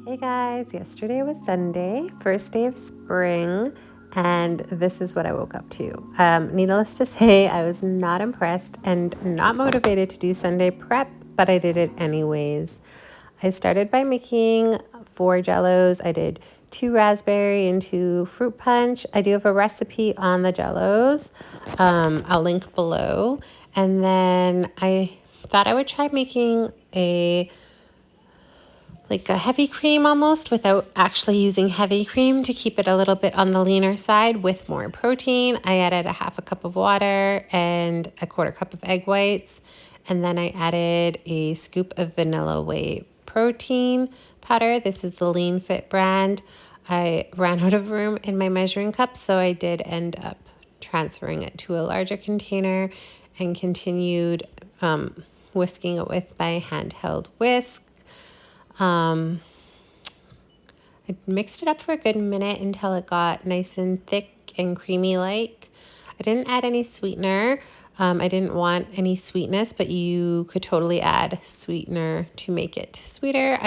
Hey guys, yesterday was Sunday, first day of spring, and this is what I woke up to. Needless to say, I was not impressed and not motivated to do Sunday prep, but I did it anyways. I started by making 4 Jellos. I did 2 raspberry and 2 fruit punch. I do have a recipe on the Jellos. I'll link below. And then I thought I would try making a heavy cream almost without actually using heavy cream to keep it a little bit on the leaner side with more protein. I added a half a cup of water and a 1/4 cup of egg whites. And then I added a scoop of vanilla whey protein powder. This is the leanfit brand. I ran out of room in my measuring cup, so I did end up transferring it to a larger container and continued whisking it with my handheld whisk. I mixed it up for a good minute until it got nice and thick and creamy like. I didn't add any sweetener. I didn't want any sweetness, but you could totally add sweetener to make it sweeter.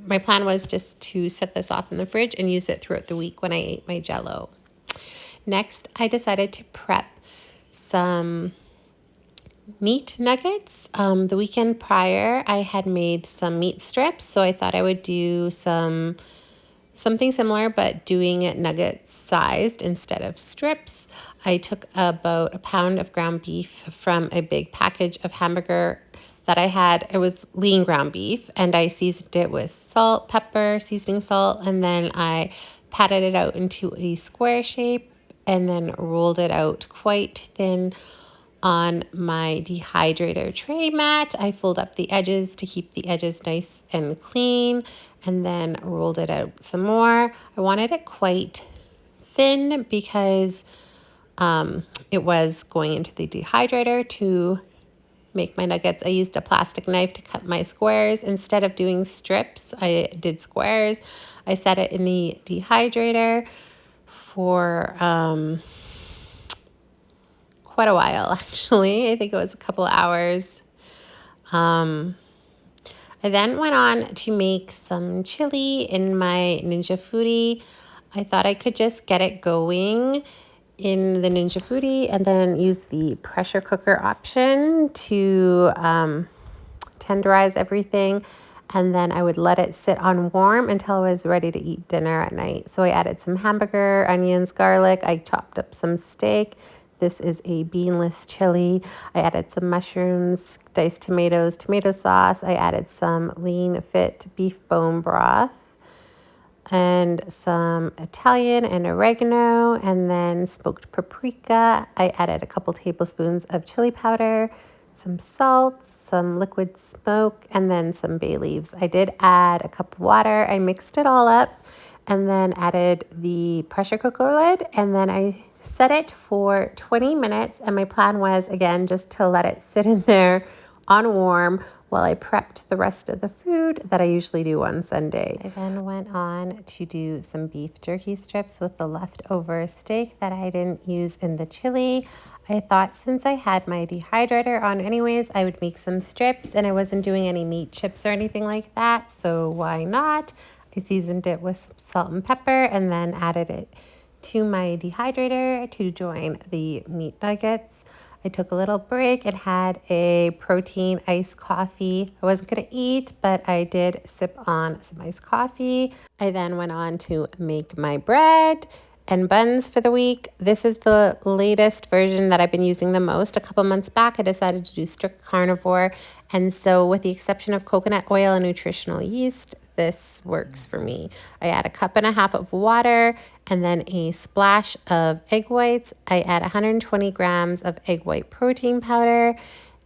My plan was just to set this off in the fridge and use it throughout the week when I ate my Jello. Next, I decided to prep some meat nuggets. The weekend prior, I had made some meat strips, so I thought I would do something similar, but doing it nugget sized instead of strips. I took about 1 pound of ground beef from a big package of hamburger that I had. It was lean ground beef, and I seasoned it with salt, pepper, seasoning salt, and then I patted it out into a square shape and then rolled it out quite thin on my dehydrator tray mat. I fold up the edges to keep the edges nice and clean and then rolled it out some more. I wanted it quite thin because it was going into the dehydrator to make my nuggets. I used a plastic knife to cut my squares. Instead of doing strips, I did squares. I set it in the dehydrator for quite a while, actually. I think it was a couple hours. I then went on to make some chili in my Ninja Foodie. I thought I could just get it going in the Ninja Foodie and then use the pressure cooker option to tenderize everything. And then I would let it sit on warm until I was ready to eat dinner at night. So I added some hamburger, onions, garlic. I chopped up some steak. This is a beanless chili. I added some mushrooms, diced tomatoes, tomato sauce. I added some leanfit beef bone broth and some Italian and oregano, and then smoked paprika. I added a couple tablespoons of chili powder, some salt, some liquid smoke, and then some bay leaves. I did add a cup of water. I mixed it all up and then added the pressure cooker lid, and then I set it for 20 minutes. And my plan was, again, just to let it sit in there on warm while I prepped the rest of the food that I usually do on Sunday. I then went on to do some beef jerky strips with the leftover steak that I didn't use in the chili. I thought since I had my dehydrator on anyways, I would make some strips, and I wasn't doing any meat chips or anything like that, so why not? I seasoned it with some salt and pepper and then added it to my dehydrator to join the meat nuggets. I took a little break and had a protein iced coffee. I wasn't going to eat, but I did sip on some iced coffee. I then went on to make my bread and buns for the week. This is the latest version that I've been using the most. A couple months back, I decided to do strict carnivore. And so with the exception of coconut oil and nutritional yeast, this works for me. I add 1.5 cups of water and then a splash of egg whites. I add 120 grams of egg white protein powder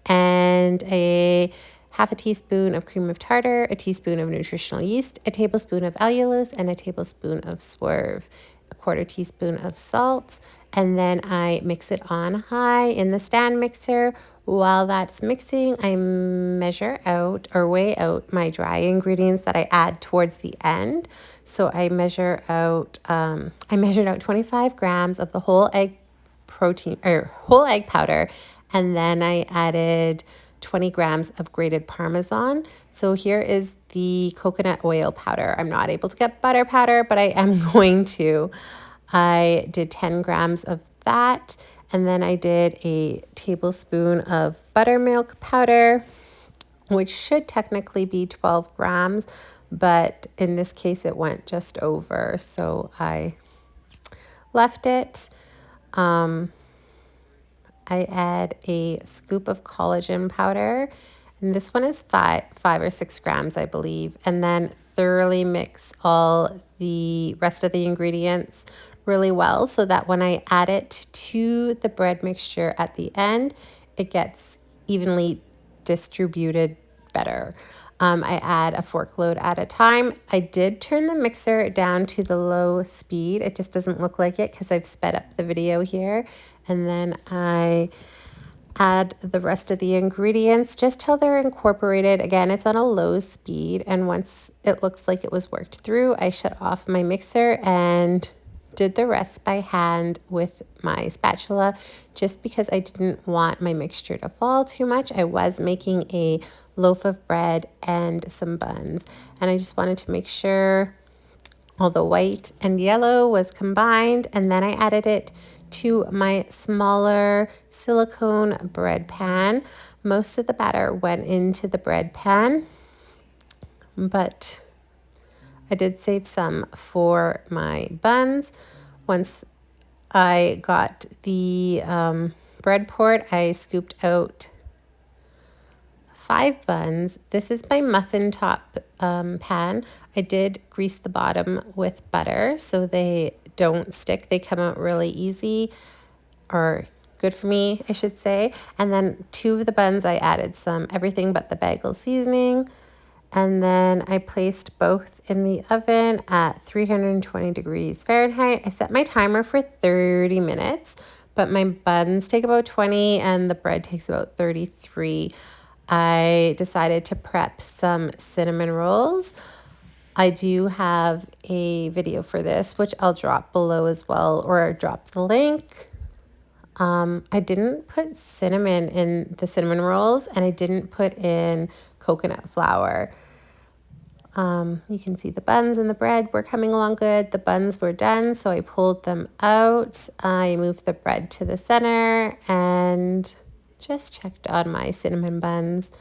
and a 1/2 teaspoon of cream of tartar, a teaspoon of nutritional yeast, a tablespoon of allulose, and a tablespoon of swerve, a 1/4 teaspoon of salt, and then I mix it on high in the stand mixer. While that's mixing, I measure out or weigh out my dry ingredients that I add towards the end. So I measured out 25 grams of the whole egg powder, and then I added 20 grams of grated Parmesan. So here is the coconut oil powder. I'm not able to get butter powder, but I am going to. I did 10 grams of that, and then I did a tablespoon of buttermilk powder, which should technically be 12 grams, but in this case it went just over, so I left it. I add a scoop of collagen powder, and this one is five or 6 grams, I believe, and then thoroughly mix all the rest of the ingredients really well so that when I add it to the bread mixture at the end, it gets evenly distributed better. I add a fork load at a time. I did turn the mixer down to the low speed. It just doesn't look like it because I've sped up the video here. And then I add the rest of the ingredients just till they're incorporated. Again, it's on a low speed. And once it looks like it was worked through, I shut off my mixer and did the rest by hand with my spatula, just because I didn't want my mixture to fall too much. I was making a loaf of bread and some buns, and I just wanted to make sure all the white and yellow was combined, and then I added it to my smaller silicone bread pan. Most of the batter went into the bread pan, but I did save some for my buns. Once I got the bread poured, I scooped out 5 buns. This is my muffin top pan. I did grease the bottom with butter so they don't stick. They come out really easy, or good for me, I should say. And then 2 of the buns, I added some everything but the bagel seasoning. And then I placed both in the oven at 320 degrees Fahrenheit. I set my timer for 30 minutes, but my buns take about 20 and the bread takes about 33. I decided to prep some cinnamon rolls. I do have a video for this, which I'll drop below as well, or drop the link. I didn't put cinnamon in the cinnamon rolls, and I didn't put in coconut flour. You can see the buns and the bread were coming along good. The buns were done, so I pulled them out. I moved the bread to the center and just checked on my cinnamon buns.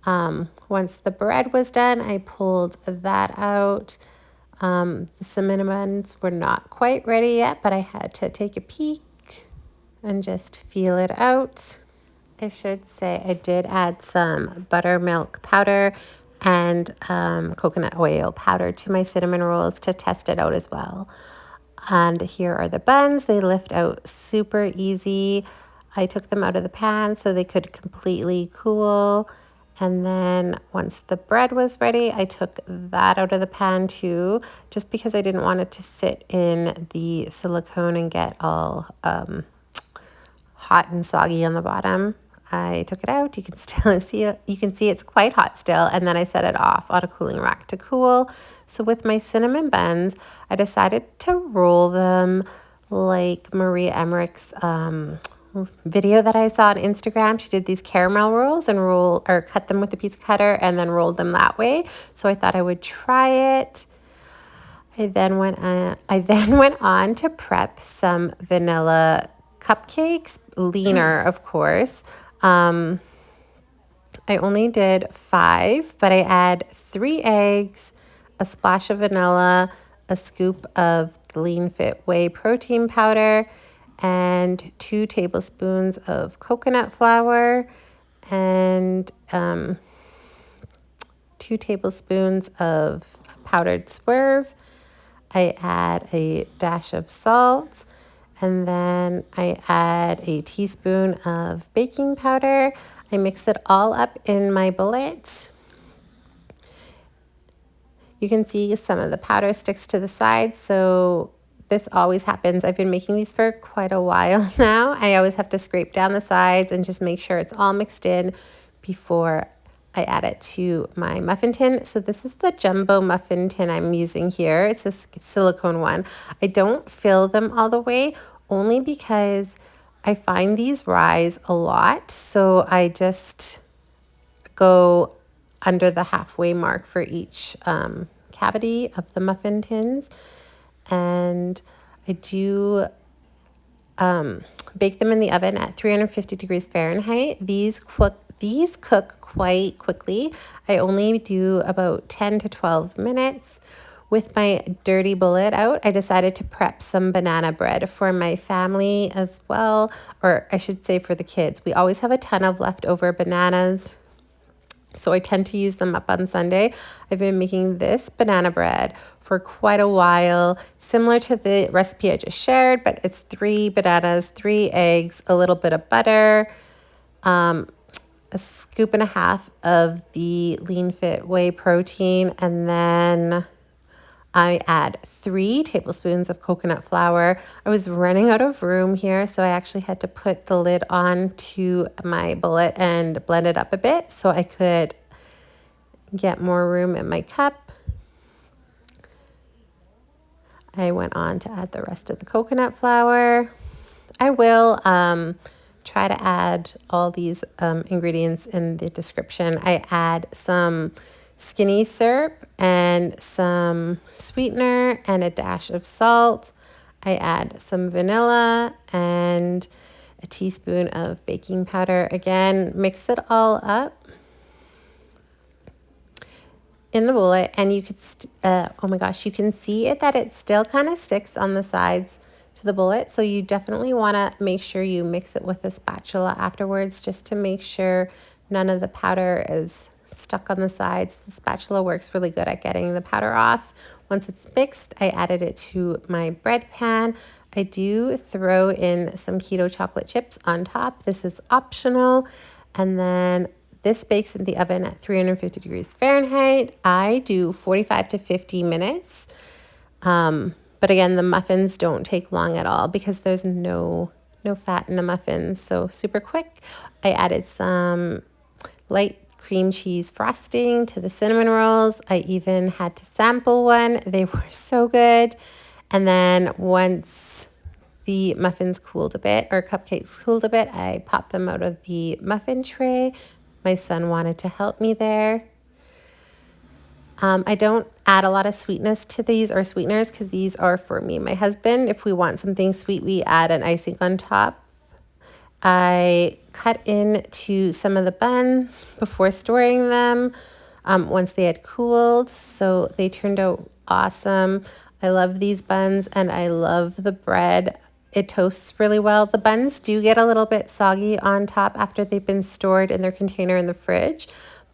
Once the bread was done, I pulled that out. The cinnamon buns were not quite ready yet, but I had to take a peek and just feel it out. I should say I did add some buttermilk powder and coconut oil powder to my cinnamon rolls to test it out as well. And here are the buns. They lift out super easy. I took them out of the pan so they could completely cool. And then once the bread was ready, I took that out of the pan too, just because I didn't want it to sit in the silicone and get all hot and soggy on the bottom. I took it out. You can still see it. You can see it's quite hot still. And then I set it off on a cooling rack to cool. So with my cinnamon buns, I decided to roll them like Maria Emmerich's video that I saw on Instagram. She did these caramel rolls and cut them with a pizza cutter and then rolled them that way. So I thought I would try it. I then went on to prep some vanilla cupcakes, leaner, of course. I only did 5, but I add 3 eggs, a splash of vanilla, a scoop of the leanfit whey protein powder, and 2 tablespoons of coconut flour, and 2 tablespoons of powdered swerve. I add a dash of salt, and then I add a teaspoon of baking powder. I mix it all up in my bullet. You can see some of the powder sticks to the sides, so this always happens. I've been making these for quite a while now. I always have to scrape down the sides and just make sure it's all mixed in before I add it to my muffin tin. So this is the jumbo muffin tin I'm using here. It's a silicone one. I don't fill them all the way, only because I find these rise a lot, so I just go under the halfway mark for each cavity of the muffin tins. And I do bake them in the oven at 350 degrees Fahrenheit. These cook quite quickly. I only do about 10 to 12 minutes. With my dirty bullet out, I decided to prep some banana bread for my family as well, or I should say for the kids. We always have a ton of leftover bananas, so I tend to use them up on Sunday. I've been making this banana bread for quite a while, similar to the recipe I just shared, but it's 3 bananas, 3 eggs, a little bit of butter, a scoop and a half of the leanfit whey protein, and then I add 3 tablespoons of coconut flour. I was running out of room here, so I actually had to put the lid on to my bullet and blend it up a bit so I could get more room in my cup. I went on to add the rest of the coconut flour. I will try to add all these ingredients in the description. I add some skinny syrup and some sweetener and a dash of salt. I add some vanilla and a teaspoon of baking powder. Again, mix it all up in the bullet, and you could, oh my gosh, you can see it that it still kind of sticks on the sides to the bullet. So you definitely want to make sure you mix it with a spatula afterwards, just to make sure none of the powder is stuck on the sides. The spatula works really good at getting the powder off. Once it's mixed, I added it to my bread pan. I do throw in some keto chocolate chips on top. This is optional. And then this bakes in the oven at 350 degrees Fahrenheit. I do 45 to 50 minutes. But again, the muffins don't take long at all because there's no fat in the muffins. So super quick. I added some light cream cheese frosting to the cinnamon rolls. I even had to sample one. They were so good. And then once the muffins cooled a bit, or cupcakes cooled a bit, I popped them out of the muffin tray. My son wanted to help me there. I don't add a lot of sweetness to these, or sweeteners, because these are for me and my husband. If we want something sweet, we add an icing on top. I cut into some of the buns before storing them once they had cooled, so they turned out awesome. I love these buns, and I love the bread. It toasts really well. The buns do get a little bit soggy on top after they've been stored in their container in the fridge,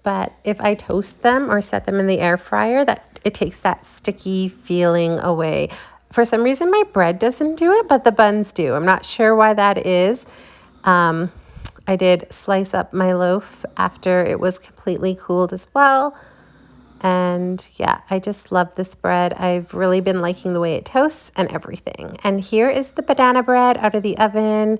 but if I toast them or set them in the air fryer, it takes that sticky feeling away. For some reason, my bread doesn't do it, but the buns do. I'm not sure why that is. I did slice up my loaf after it was completely cooled as well. And yeah, I just love this bread. I've really been liking the way it toasts and everything. And here is the banana bread out of the oven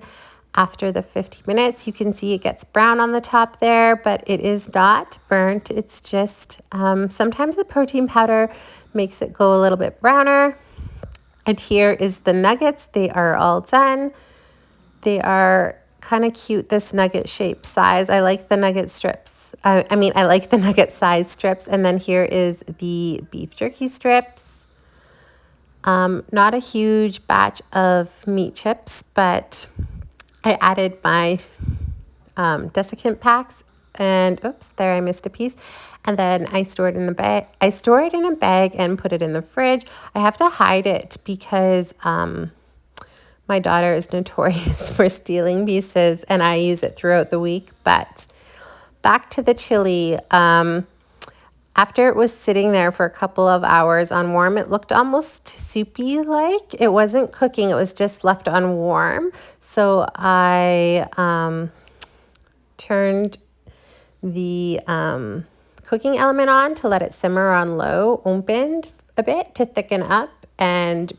after the 50 minutes. You can see it gets brown on the top there, but it is not burnt. It's just sometimes the protein powder makes it go a little bit browner. And here is the nuggets. They are all done. They are kind of cute, this nugget shape size. I like the nugget strips. I like the nugget size strips. And then here is the beef jerky strips. Not a huge batch of meat chips, but I added my desiccant packs, and oops, there I missed a piece. And then I store it in a bag. I store it in a bag and put it in the fridge. I have to hide it because my daughter is notorious for stealing pieces, and I use it throughout the week. But back to the chili. After it was sitting there for a couple of hours on warm, it looked almost soupy-like. It wasn't cooking, it was just left on warm. So I turned the cooking element on to let it simmer on low, opened a bit to thicken up and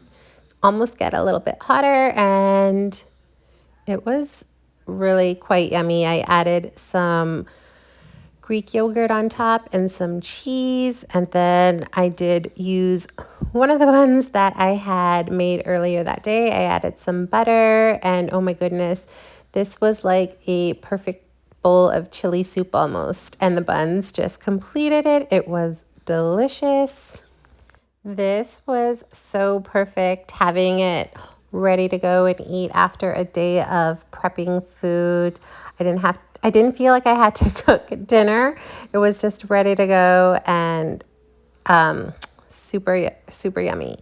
almost get a little bit hotter, and it was really quite yummy. I added some Greek yogurt on top and some cheese. And then I did use one of the buns that I had made earlier that day. I added some butter, and oh my goodness, this was like a perfect bowl of chili soup almost. And the buns just completed it. It was delicious. This was so perfect, having it ready to go and eat after a day of prepping food. I didn't feel like I had to cook dinner. It was just ready to go and super, super yummy.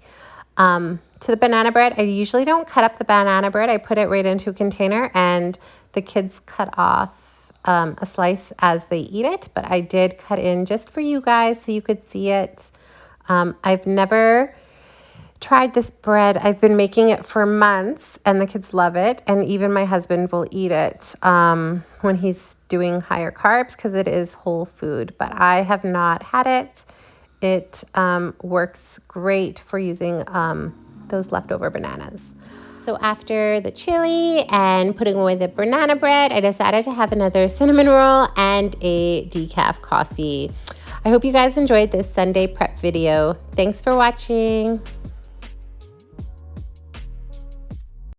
To the banana bread, I usually don't cut up the banana bread. I put it right into a container, and the kids cut off a slice as they eat it, but I did cut in just for you guys so you could see it. I've never tried this bread. I've been making it for months, and the kids love it, and even my husband will eat it when he's doing higher carbs because it is whole food, but I have not had it. It works great for using those leftover bananas. So after the chili and putting away the banana bread, I decided to have another cinnamon roll and a decaf coffee. I hope you guys enjoyed this Sunday prep video. Thanks for watching.